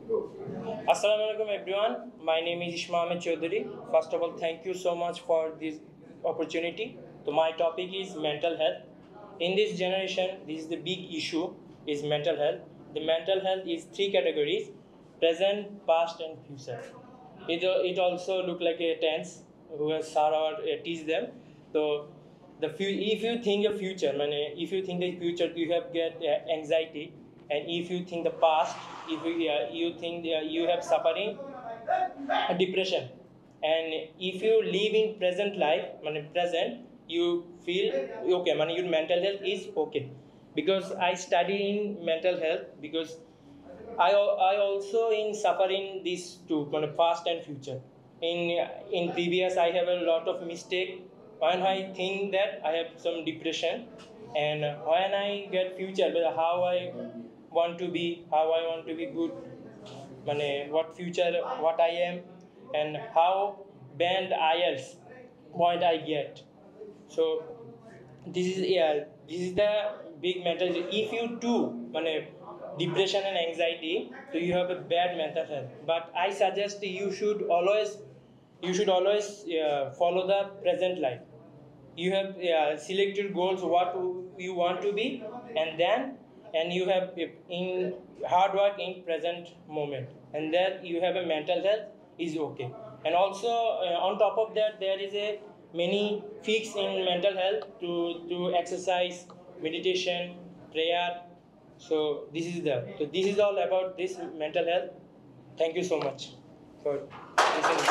Assalamualaikum everyone. My name is Ishmael Chaudhary. First of all, thank you so much for this opportunity. So my topic is mental health. In this generation, this is the big issue is mental health. The mental health is three categories: present, past, and future. It also look like a tense who has Sarah teach them. So if you think the future, if you think the future, you have get anxiety, and if you think the past, if you think you have suffering depression, and if you live in present life, present, you feel okay, your mental health is okay. Because I study in mental health, because I also in suffering these two, past and future. In previous, I have a lot of mistake. When I think that I have some depression, and when I get future, but how I want to be, how I want to be good, what future, what I am, and how band IELTS point I get. So this is the big mental. If you do depression and anxiety, so you have a bad mental health. But I suggest you should always follow the present life. You have selected goals what you want to be, and you have in hard work in present moment, and then you have a mental health is okay. And also on top of that, there is a many fix in mental health to exercise, meditation, prayer. So this is all about this mental health. Thank you so much for listening.